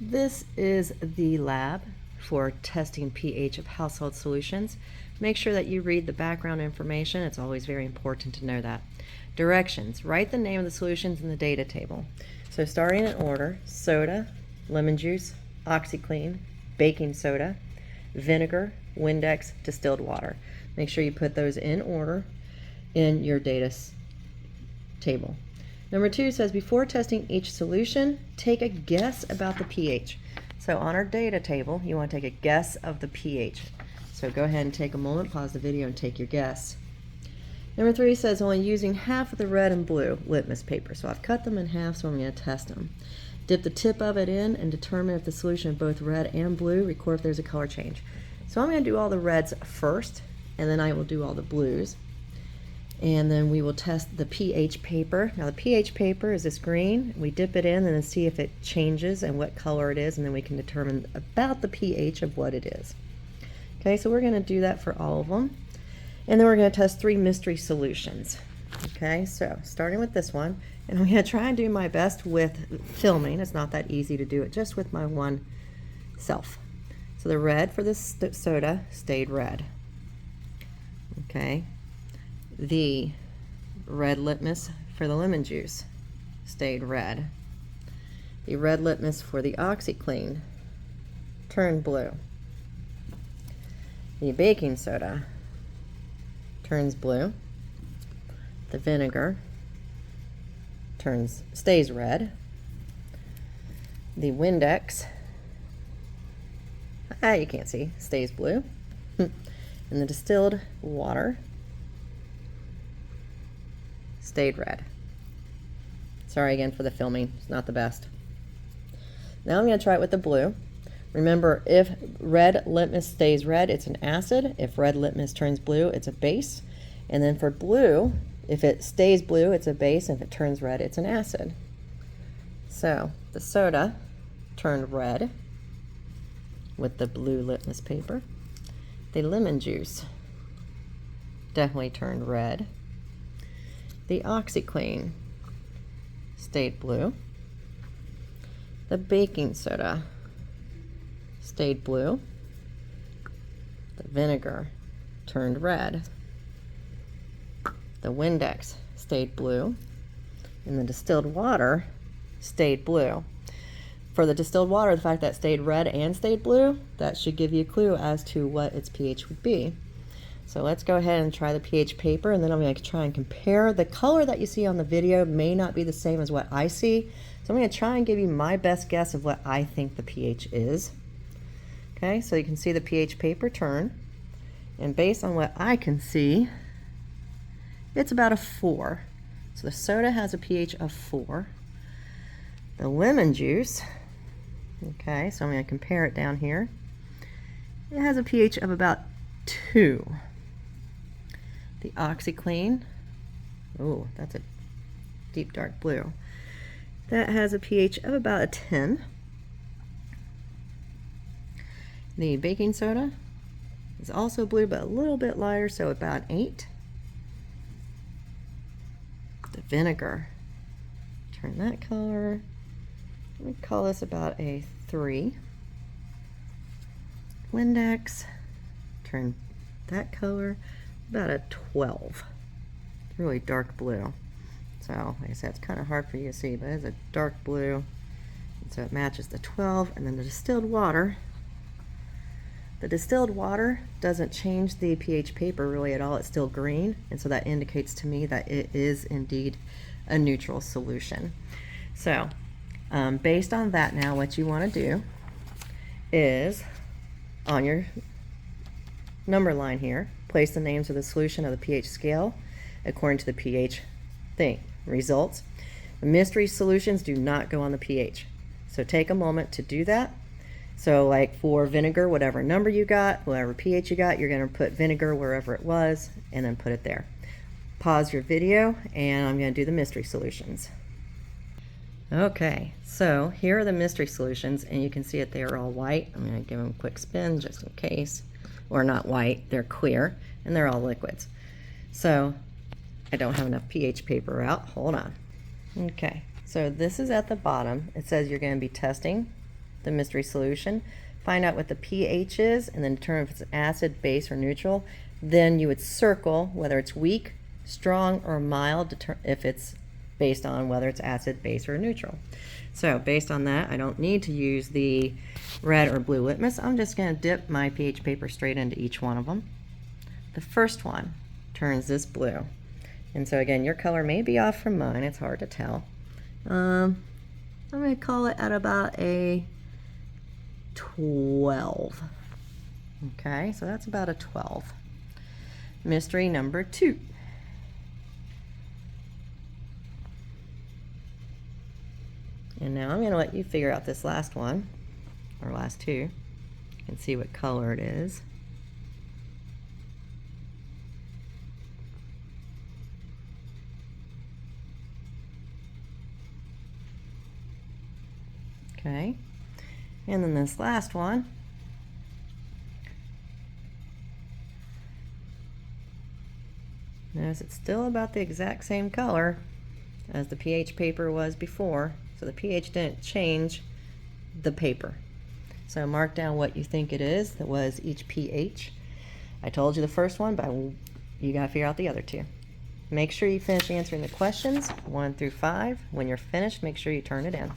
This is the lab for testing pH of household solutions. Make sure that you read the background information. It's always very important to know that. Directions. Write the name of the solutions in the data table. So starting in order: soda, lemon juice, OxyClean, baking soda, vinegar, Windex, distilled water. Make sure you put those in order in your data table. Number 2 says, before testing each solution, take a guess about the pH. So on our data table, you want to take a guess of the pH. So go ahead and take a moment, pause the video, and take your guess. Number 3 says, only using half of the red and blue litmus paper. So I've cut them in half, so I'm going to test them. Dip the tip of it in and determine if the solution is both red and blue. Record if there's a color change. So I'm going to do all the reds first, and then I will do all the blues. And then we will test the pH paper. Now the pH paper is this green. We dip it in and then see if it changes and what color it is, and then we can determine about the pH of what it is. Okay, so we're going to do that for all of them. And then we're going to test 3 mystery solutions. Okay, so starting with this one, and I'm going to try and do my best with filming. It's not that easy to do it just with my one self. So the red for this soda stayed red. Okay. The red litmus for the lemon juice stayed red. The red litmus for the OxyClean turned blue. The baking soda turns blue. The vinegar stays red. The Windex, you can't see, stays blue. And the distilled water stayed red. Sorry again for the filming, it's not the best. Now I'm going to try it with the blue. Remember, if red litmus stays red, it's an acid. If red litmus turns blue, it's a base. And then for blue, if it stays blue, it's a base. If it turns red, it's an acid. So the soda turned red with the blue litmus paper. The lemon juice definitely turned red. The OxyClean stayed blue. The baking soda stayed blue. The vinegar turned red. The Windex stayed blue. And the distilled water stayed blue. For the distilled water, the fact that it stayed red and stayed blue, that should give you a clue as to what its pH would be. So let's go ahead and try the pH paper, and then I'm going to try and compare. The color that you see on the video may not be the same as what I see, so I'm going to try and give you my best guess of what I think the pH is. Okay, so you can see the pH paper turn, and based on what I can see, it's about a 4. So the soda has a pH of 4. The lemon juice, okay, so I'm going to compare it down here. It has a pH of about 2. The OxyClean, oh, that's a deep dark blue. That has a pH of about a 10. The baking soda is also blue, but a little bit lighter, so about 8. The vinegar, turn that color. We call this about a 3. Windex, turn that color, about a 12. It's really dark blue. So, like I said, it's kind of hard for you to see, but it's a dark blue. And so it matches the 12. And then the distilled water. The distilled water doesn't change the pH paper really at all. It's still green. And so that indicates to me that it is indeed a neutral solution. So, based on that now, what you want to do is, on your number line here, place the names of the solution of the pH scale according to the pH results. The mystery solutions do not go on the pH. So take a moment to do that. So like for vinegar, whatever number you got, whatever pH you got, you're going to put vinegar wherever it was and then put it there. Pause your video and I'm going to do the mystery solutions. Okay, so here are the mystery solutions, and you can see it, they are all white. I'm going to give them a quick spin just in case. Or not white, they're clear, and they're all liquids. So I don't have enough pH paper out. Hold on. Okay, so this is at the bottom. It says you're going to be testing the mystery solution, find out what the pH is, and then determine if it's acid, base, or neutral. Then you would circle whether it's weak, strong, or mild, if it's based on whether it's acid, base, or neutral. So based on that, I don't need to use the red or blue litmus. I'm just going to dip my pH paper straight into each one of them. The first one turns this blue. And so again, your color may be off from mine. It's hard to tell. I'm going to call it at about a 12. Okay, so that's about a 12. Mystery number 2. And now I'm going to let you figure out this last one, or last two. You can see what color it is. Okay, and then this last one. Notice it's still about the exact same color as the pH paper was before, so the pH didn't change the paper. So mark down what you think it is that was each pH. I told you the first one, but you gotta figure out the other two. Make sure you finish answering the questions 1 through 5. When you're finished, make sure you turn it in.